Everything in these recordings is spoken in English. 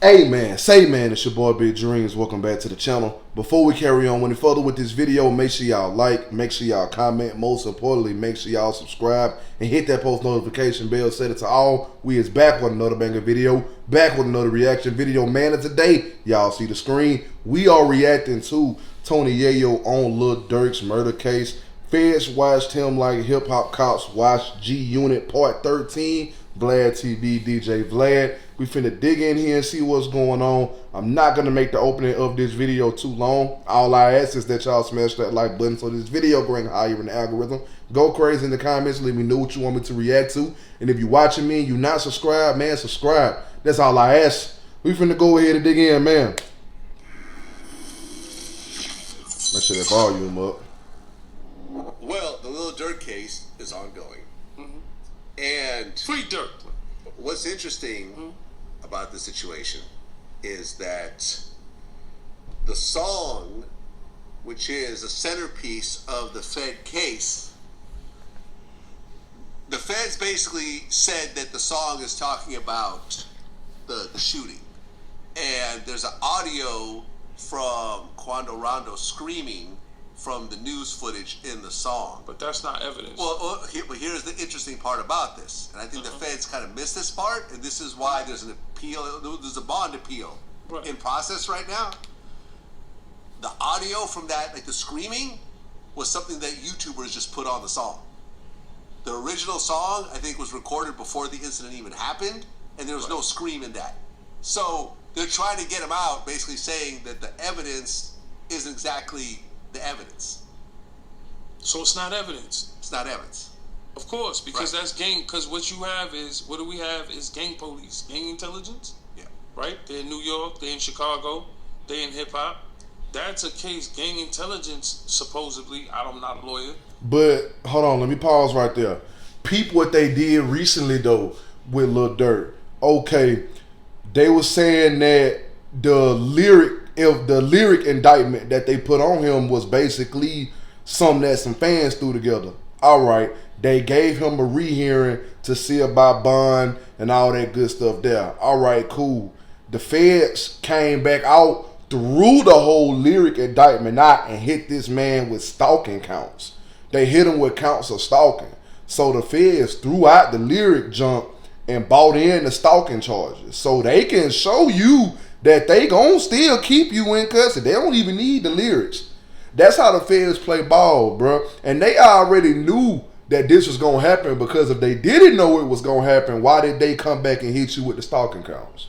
Hey man, say man, it's your boy Big Dreams. Welcome back to the channel. Before we carry on any further with this video, make sure y'all like, make sure y'all comment, most importantly, make sure y'all subscribe and hit that post notification bell, set it to all. We is back with another banger video, back with another reaction video. Man, of today, y'all see the screen. We are reacting to Tony Yayo on Lil Durk's murder case. Feds watched him like hip-hop cops watched G-Unit Part 13. Vladtv, Djvlad. We finna dig in here and see what's going on. I'm not gonna make the opening of this video too long. All I ask is that y'all smash that like button so this video going higher in the algorithm. Go crazy in the comments. Let me know what you want me to react to. And if you're watching me and you're not subscribed, man, subscribe. That's all I ask. We finna go ahead and dig in, man. Make sure that volume up. Well, the Lil Durk case is ongoing. And Free Durk. What's interesting about the situation is that the song, which is a centerpiece of the Fed case, the feds basically said that the song is talking about the shooting. And there's an audio from Quando Rondo screaming from the news footage in the song. But that's not evidence. Well, here's the interesting part about this. And I think the feds kind of missed this part, and this is why there's an appeal, there's a bond appeal in process right now. The audio from that, like the screaming, was something that YouTubers just put on the song. The original song, I think, was recorded before the incident even happened, and there was no scream in that. So they're trying to get him out, basically saying that the evidence isn't exactly the evidence. So it's not evidence. It's not evidence. Of course, because that's gang. Because what you have is, what do we have is gang police, gang intelligence. Yeah. Right? They're in New York. They're in Chicago. They're in hip hop. That's a case. Gang intelligence, supposedly. I'm not a lawyer. But hold on, let me pause right there. Peep what they did recently though with Lil Durk. Okay, they were saying that the lyric indictment that they put on him was basically something that some fans threw together. All right, they gave him a rehearing to see about bond and all that good stuff there. All right, cool. The feds came back out, threw the whole lyric indictment out and hit this man with stalking counts. They hit him with counts of stalking. So the feds threw out the lyric junk and bought in the stalking charges. So they can show you that they gon' still keep you in custody. They don't even need the lyrics. That's how the feds play ball, bro. And they already knew that this was gonna happen, because if they didn't know it was gonna happen, why did they come back and hit you with the stalking counts?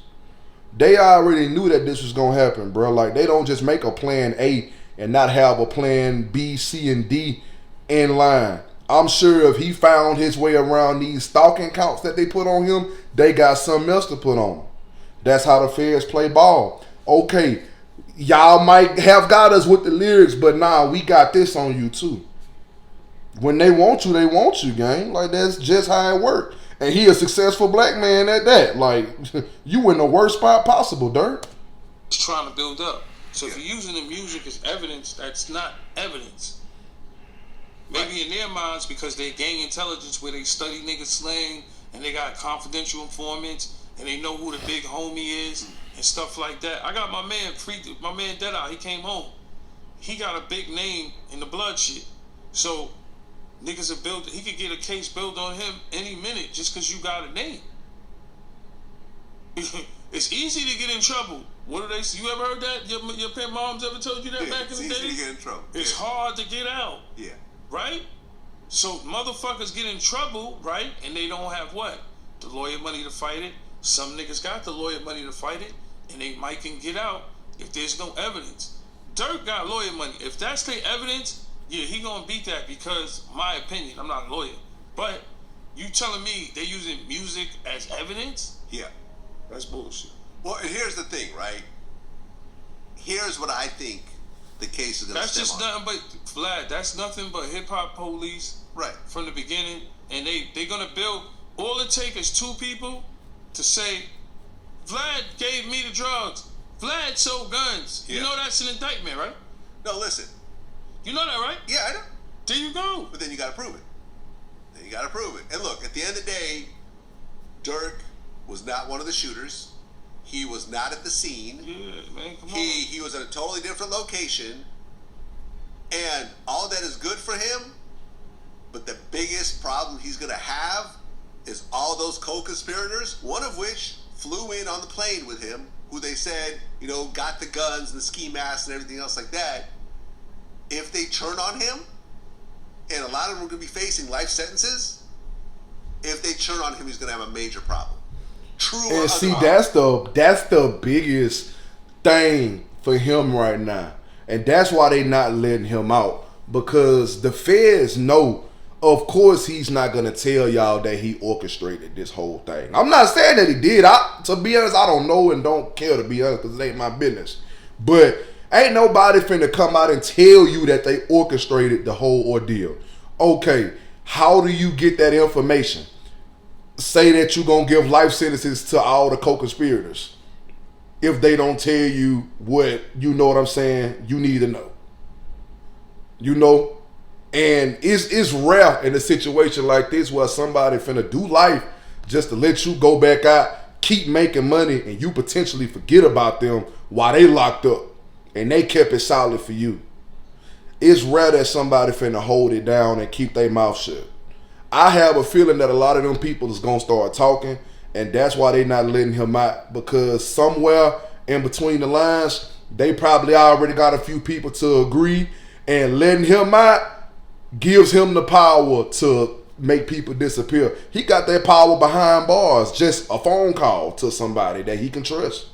They already knew that this was gonna happen, bro. Like, they don't just make a plan A and not have a plan B, C, and D in line. I'm sure if he found his way around these stalking counts that they put on him, they got something else to put on him. That's how the feds play ball. Okay, y'all might have got us with the lyrics, but nah, we got this on you too. When they want you, gang. Like, that's just how it works. And he a successful black man at that. Like, you in the worst spot possible, Durk. He's trying to build up. So if you're using the music as evidence, that's not evidence. Maybe in their minds, because they gang intelligence, where they study niggas slang and they got confidential informants and they know who the big homie is and stuff like that. I got my man Deadeye. He came home. He got a big name in the blood shit. So niggas are built. He could get a case built on him any minute just because you got a name. It's easy to get in trouble. What do they say? You ever heard that? Your moms ever told you that back in the day? It's easy to get in trouble. It's hard to get out. Yeah. Right? So motherfuckers get in trouble, right? And they don't have what? The lawyer money to fight it. Some niggas got the lawyer money to fight it, and they might can get out if there's no evidence. Durk got lawyer money. If that's the evidence, yeah, he gonna beat that, because, my opinion, I'm not a lawyer, but you telling me they using music as evidence? Yeah. That's bullshit. Well, and here's the thing, right? Here's what I think the case is going to That's just nothing but, Vlad, that's nothing but hip-hop police from the beginning, and they going to build, all it takes is two people to say, Vlad gave me the drugs, Vlad sold guns. You know that's an indictment, right? No, listen. You know that, right? Yeah, I know. There you go. But then you got to prove it. And look, at the end of the day, Durk was not one of the shooters. He was not at the scene. Yeah, man, come on. He was at a totally different location. And all that is good for him, but the biggest problem he's going to have is all those co-conspirators, one of which flew in on the plane with him, who they said, got the guns and the ski masks and everything else like that. If they turn on him, and a lot of them are going to be facing life sentences, if they turn on him, he's going to have a major problem. True or and see, otherwise. that's the biggest thing for him right now. And that's why they not letting him out. Because the feds know, of course, he's not going to tell y'all that he orchestrated this whole thing. I'm not saying that he did. To be honest, I don't know and don't care, to be honest, because it ain't my business. But ain't nobody finna come out and tell you that they orchestrated the whole ordeal. Okay, how do you get that information? Say that you're going to give life sentences to all the co-conspirators. If they don't tell you what, you know what I'm saying, you need to know. And it's rare in a situation like this where somebody finna do life just to let you go back out, keep making money, and you potentially forget about them while they locked up. And they kept it solid for you. It's rare that somebody finna hold it down and keep their mouth shut. I have a feeling that a lot of them people is gonna start talking, and that's why they not letting him out, because somewhere in between the lines, they probably already got a few people to agree, and letting him out gives him the power to make people disappear. He got that power behind bars, just a phone call to somebody that he can trust.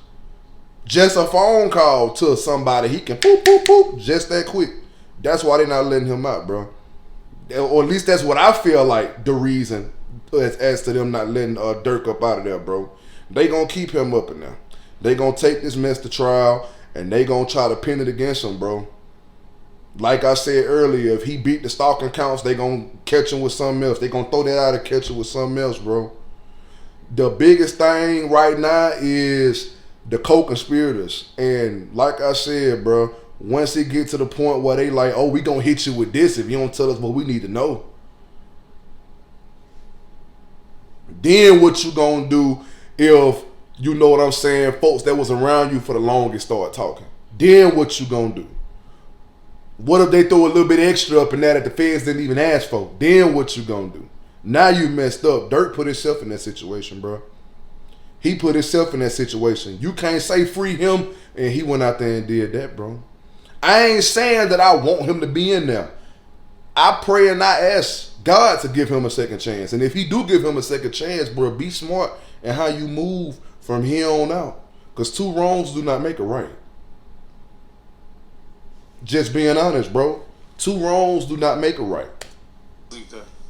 Just a phone call to somebody he can poop, poop, poop, just that quick. That's why they not letting him out, bro. Or at least that's what I feel like the reason as to them not letting Durk up out of there, bro. They gonna keep him up in there. They gonna take this mess to trial, and they gonna try to pin it against him, bro. Like I said earlier, if he beat the stalking counts, they gonna catch him with something else. They gonna throw that out and catch him with something else, bro. The biggest thing right now is the co-conspirators. And like I said, bro, once it get to the point where they like, oh, we gonna hit you with this if you don't tell us what we need to know. Then what you gonna do if, you know what I'm saying, folks that was around you for the longest start talking? Then what you gonna do? What if they throw a little bit extra up in that the feds didn't even ask for? Then what you gonna do? Now you messed up. Durk put himself in that situation, bro. He put himself in that situation. You can't say free him, and he went out there and did that, bro. I ain't saying that I want him to be in there. I pray and I ask God to give him a second chance. And if he do give him a second chance, bro, be smart in how you move from here on out. Because two wrongs do not make a right. Just being honest, bro. Two wrongs do not make a right.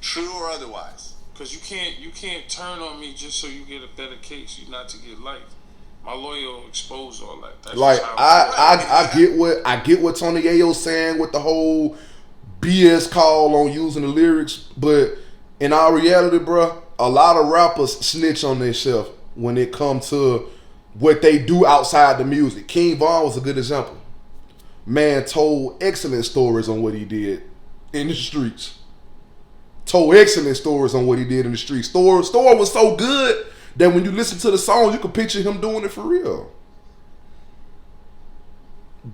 True or otherwise. Because you can't turn on me just so you get a better case. You not to get life. My lawyer will expose all that. That's like I get what Tony Yayo saying with the whole BS call on using the lyrics, but in our reality, bro, a lot of rappers snitch on themselves when it comes to what they do outside the music. King Von was a good example. Man told excellent stories on what he did in the streets. Told excellent stories on what he did in the streets. Story was so good that when you listen to the song, you can picture him doing it for real.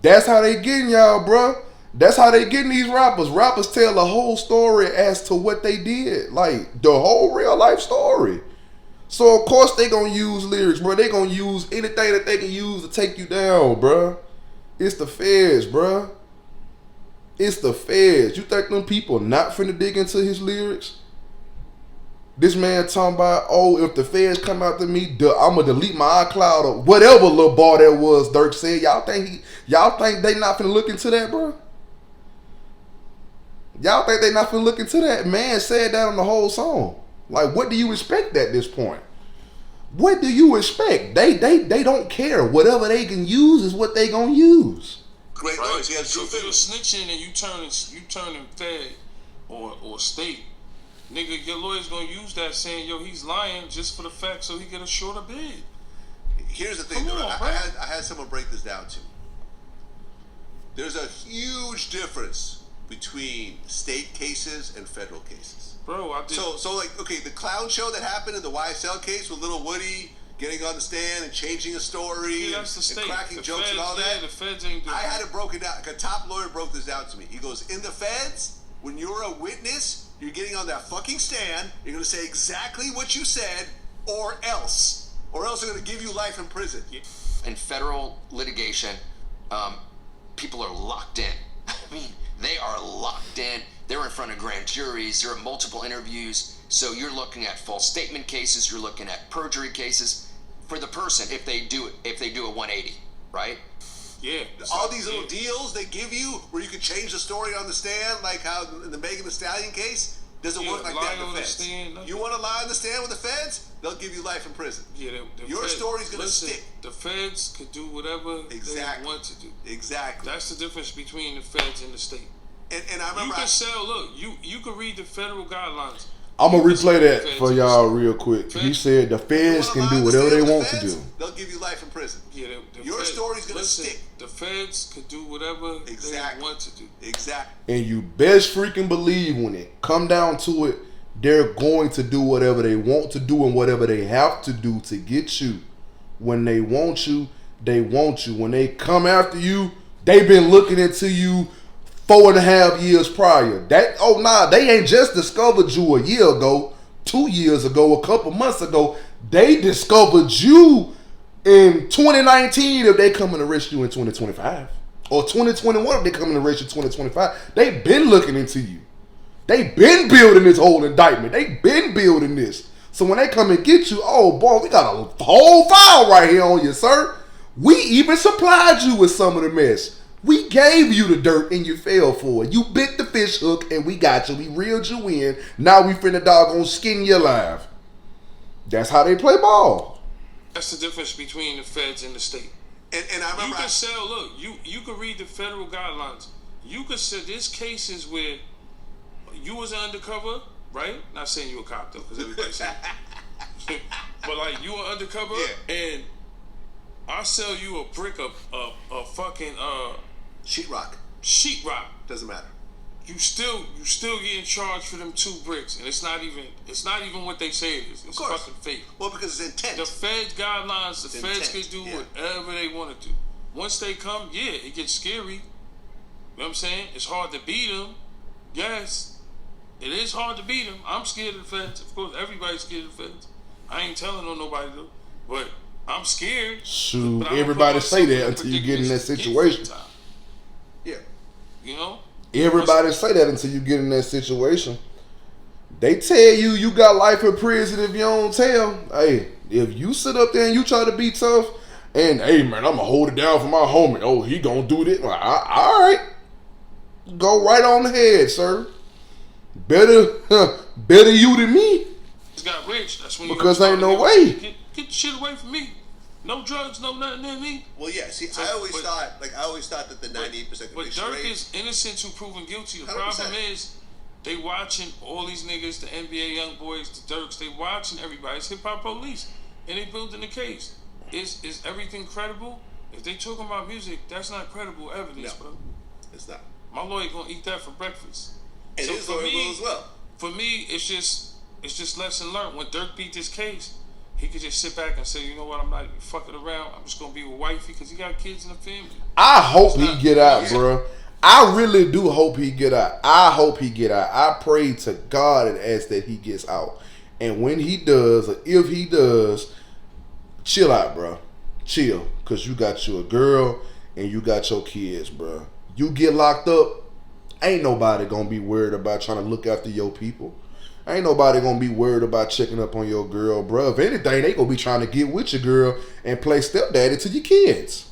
That's how they getting y'all, bro. That's how they getting these rappers. Rappers tell the whole story as to what they did. Like, the whole real life story. So, of course, they gonna use lyrics, bro. They gonna use anything that they can use to take you down, bro. It's the feds, bro. It's the feds. You think them people not finna dig into his lyrics? This man talking about, oh, if the feds come after me, I'm gonna delete my iCloud or whatever little bar that was Durk said. Y'all think they not finna look into that, bro? Y'all think they not finna look into that? Man said that on the whole song. Like, what do you expect at this point? What do you expect? They don't care. Whatever they can use is what they gonna use. Great right? noise. Yeah, so if you're snitching and you turning fed or state, nigga, your lawyer's gonna use that saying, yo, he's lying just for the fact so he get a shorter bid. Here's the thing, I had someone break this down too. There's a huge difference between state cases and federal cases. Bro, I did. So like, okay, the clown show that happened in the YSL case with Lil Woody getting on the stand and changing a story and cracking jokes and all that. The feds ain't doing I had it broken down. A top lawyer broke this down to me. He goes, in the feds, when you're a witness, you're getting on that fucking stand, you're going to say exactly what you said, or else. Or else they're going to give you life in prison. In federal litigation, people are locked in. I mean, they are locked in. They're in front of grand juries. There are multiple interviews. So you're looking at false statement cases. You're looking at perjury cases for the person if they do a 180, right? Yeah. All these little deals they give you where you can change the story on the stand, like how in the Megan Thee Stallion case, doesn't work like that in the feds. You want to lie on the stand with the feds? They'll give you life in prison. Yeah, your story's going to stick. The feds could do whatever they want to do. Exactly. That's the difference between the feds and the state. And I remember you can sell. Look, you can read the federal guidelines. I'm gonna replay that for y'all real quick. He said the feds can do whatever they want to do. They'll give you life in prison. Yeah, your story's gonna stick. The feds could do whatever they want to do. Exactly. And you best freaking believe when it come down to it, they're going to do whatever they want to do and whatever they have to do to get you. When they want you, they want you. When they come after you, they've been looking into you 4.5 years prior. They ain't just discovered you a year ago, 2 years ago, a couple months ago. They discovered you in 2019 if they come and arrest you in 2025. Or 2021 if they come and arrest you in 2025. They been looking into you. They been building this whole indictment. They been building this. So when they come and get you, oh boy, we got a whole file right here on you, sir. We even supplied you with some of the mess. We gave you the dirt and you fell for it. You bit the fish hook and we got you. We reeled you in. Now we finna doggone skin you alive. That's how they play ball. That's the difference between the feds and the state. And I remember you can sell. Look, you can read the federal guidelines. You can say there's cases where you was undercover, right? Not saying you a cop though, because everybody's saying. But like you were undercover, and I sell you a brick of fucking sheetrock. Doesn't matter. You still getting charged for them 2 bricks, and it's not even what they say it is. It's fucking fake. Well, because it's intent. The feds guidelines, the feds can do whatever they want to do. Once they come, it gets scary. You know what I'm saying? It's hard to beat them. Yes, it is hard to beat them. I'm scared of the feds. Of course, everybody's scared of the feds. I ain't telling on nobody though, but I'm scared. Shoot, everybody say that until you get in that situation. Yeah. You know? Everybody say that until you get in that situation. They tell you got life in prison if you don't tell. Hey, if you sit up there and you try to be tough, and hey man, I'm gonna hold it down for my homie. Oh, he gonna do this. Like, all right, go right on the head, sir. Better you than me. Got rich. That's when because ain't no way. Get the shit away from me. No drugs, no nothing in me. Well, yeah. See, I always thought that the 98% conviction But Durk rate is innocent to proven guilty. The 100%. problem is they watching all these niggas, the NBA young boys, the Durks. They watching everybody. It's hip hop police, and they building the case. Is everything credible? If they talking about music, that's not credible evidence, bro. It's not. My lawyer gonna eat that for breakfast. And his lawyer will as well. For me, it's just lesson learned. When Durk beat this case, he could just sit back and say, you know what, I'm not even fucking around. I'm just going to be with wifey because he got kids in the family. I hope he get out, bro. I really do hope he get out. I hope he get out. I pray to God and ask that he gets out. And when he does, or if he does, chill out, bro. Chill. Because you got you a girl and you got your kids, bro. You get locked up, ain't nobody going to be worried about trying to look after your people. Ain't nobody gonna be worried about checking up on your girl, bro. If anything, they gonna be trying to get with your girl and play stepdaddy to your kids.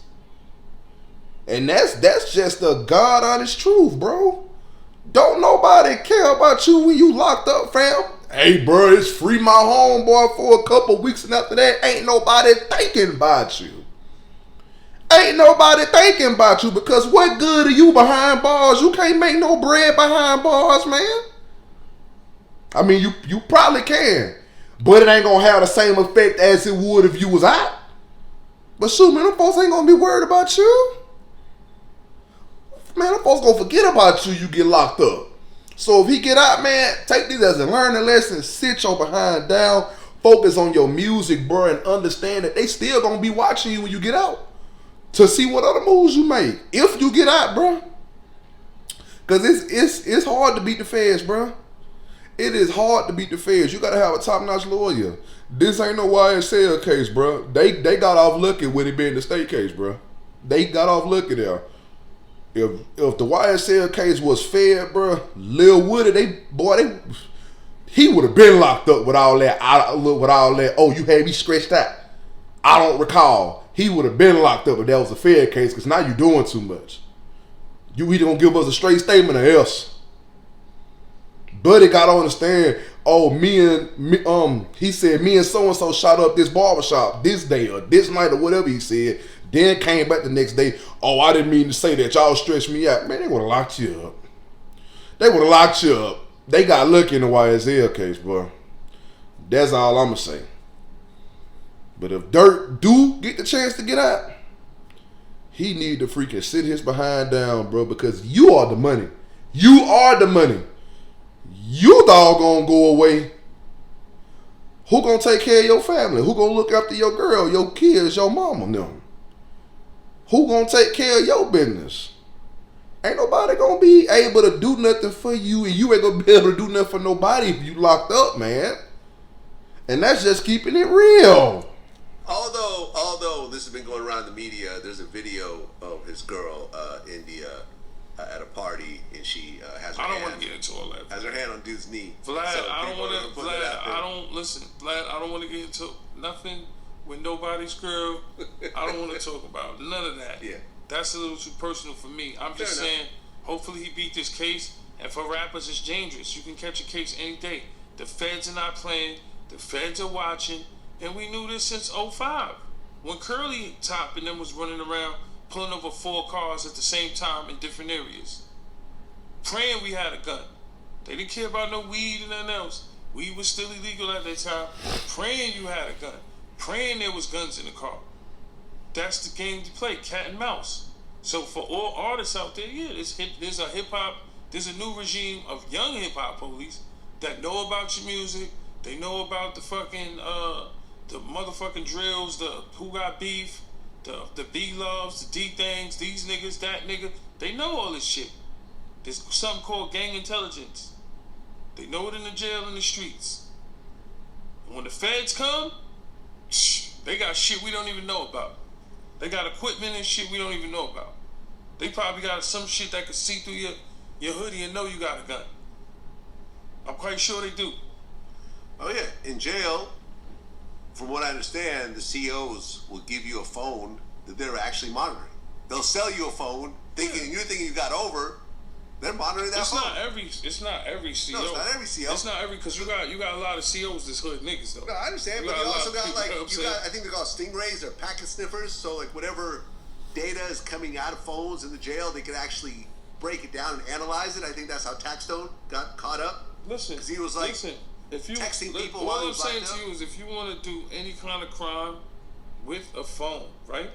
And that's just the God honest truth, bro. Don't nobody care about you when you locked up, fam. Hey, bro, it's free my homeboy for a couple weeks, and after that, ain't nobody thinking about you. Ain't nobody thinking about you because what good are you behind bars? You can't make no bread behind bars, man. I mean, you probably can, but it ain't gonna have the same effect as it would if you was out. But shoot, man, them folks ain't gonna be worried about you. Man, them folks gonna forget about you get locked up. So if he get out, man, take this as a learning lesson. Sit your behind down, Focus on your music, bro, and understand that they still gonna be watching you when you get out to see what other moves you make if you get out, bro. Cause it's hard to beat the feds, bro. It is hard to beat the feds. You gotta have a top-notch lawyer. This ain't no YSL case, bro. They got off lucky with it being the state case, bro. They got off lucky there. If the YSL case was fair, bro, Lil Woody, he would have been locked up with all that. Oh, you had me scratched out. I don't recall. He would have been locked up if that was a fair case, because now you doing too much. You either gonna give us a straight statement or else. Buddy gotta understand. Oh, he said me and so and so shot up this barbershop this day or this night or whatever he said. Then came back the next day. Oh, I didn't mean to say that. Y'all stretched me out. Man, they would have locked you up. They got lucky in the YSL case, bro. That's all I'm gonna say. But if Durk do get the chance to get out, he need to freaking sit his behind down, bro, because you are the money. You are the money. You doggone go away. Who gonna take care of your family? Who gonna look after your girl, your kids, your mama, them? Who gonna take care of your business? Ain't nobody gonna be able to do nothing for you, and you ain't gonna be able to do nothing for nobody if you locked up, man. And that's just keeping it real. Although this has been going around the media, there's a video of his girl, India, at a party, and she has her hand. I don't want to get into all that. Has her hand on dude's knee. Vlad, So I don't want to. Vlad, Vlad, I don't want to get into nothing with nobody's girl. I don't want to talk about none of that. Yeah. That's a little too personal for me. I'm just saying, hopefully he beat this case. And for rappers, it's dangerous. You can catch a case any day. The feds are not playing. The feds are watching. And we knew this since 2005. When Curly Top and them was running around pulling over 4 cars at the same time in different areas. Praying we had a gun. They didn't care about no weed and nothing else. Weed was still illegal at that time. Praying you had a gun. Praying there was guns in the car. That's the game to play, cat and mouse. So for all artists out there, yeah, there's a hip-hop, there's a new regime of young hip-hop police that know about your music. They know about the fucking, the motherfucking drills, the who got beef, the B-loves, the D-things, these niggas, that nigga. They know all this shit. There's something called gang intelligence. They know it in the jail and the streets. And when the feds come, they got shit we don't even know about. They got equipment and shit we don't even know about. They probably got some shit that could see through your hoodie and know you got a gun. I'm quite sure they do. Oh yeah, in jail, from what I understand, the COs will give you a phone that they're actually monitoring. They'll sell you a phone, you're thinking you got over. They're monitoring that phone. It's not every CO. No, it's not every CO. It's not every, because you got a lot of COs that's hood niggas though. No, I understand, but you also got I think they're called stingrays or packet sniffers. So like whatever data is coming out of phones in the jail, they can actually break it down and analyze it. I think that's how Taxstone got caught up. Listen, because he was like texting people while he was locked up. What I'm saying to you is, if you want to do any kind of crime with a phone, right?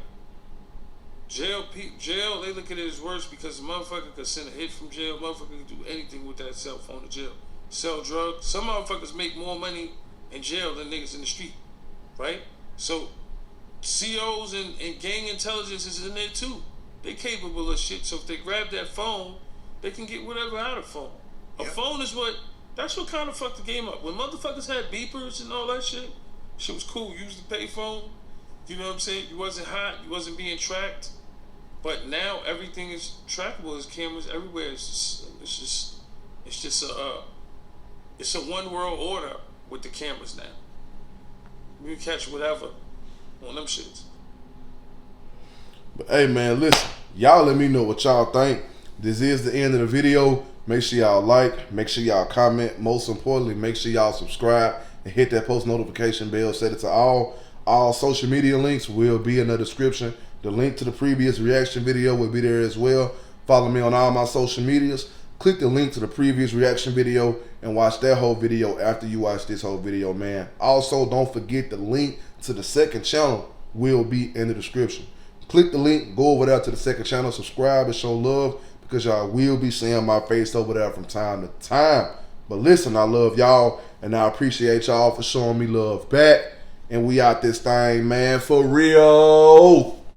Jail, they look at it as worse because the motherfucker could send a hit from jail. Motherfucker could do anything with that cell phone in jail. Sell drugs. Some motherfuckers make more money in jail than niggas in the street, right? So COs and gang intelligence is in there too. They capable of shit. So if they grab that phone, they can get whatever out of phone. A phone is that's what kind of fucked the game up. When motherfuckers had beepers and all that shit was cool. Use the payphone. You know what I'm saying? You wasn't hot. You wasn't being tracked. But now everything is trackable. There's cameras everywhere. It's just a one world order with the cameras now. You can catch whatever on them shits. But hey man, listen, y'all let me know what y'all think. This is the end of the video. Make sure y'all like, make sure y'all comment. Most importantly, make sure y'all subscribe and hit that post notification bell. Set it to all. All social media links will be in the description. The link to the previous reaction video will be there as well. Follow me on all my social medias. Click the link to the previous reaction video and watch that whole video after you watch this whole video, man. Also, don't forget the link to the second channel will be in the description. Click the link, go over there to the second channel, subscribe and show love, because y'all will be seeing my face over there from time to time. But listen, I love y'all, And I appreciate y'all for showing me love back. And we out this thing, man, for real.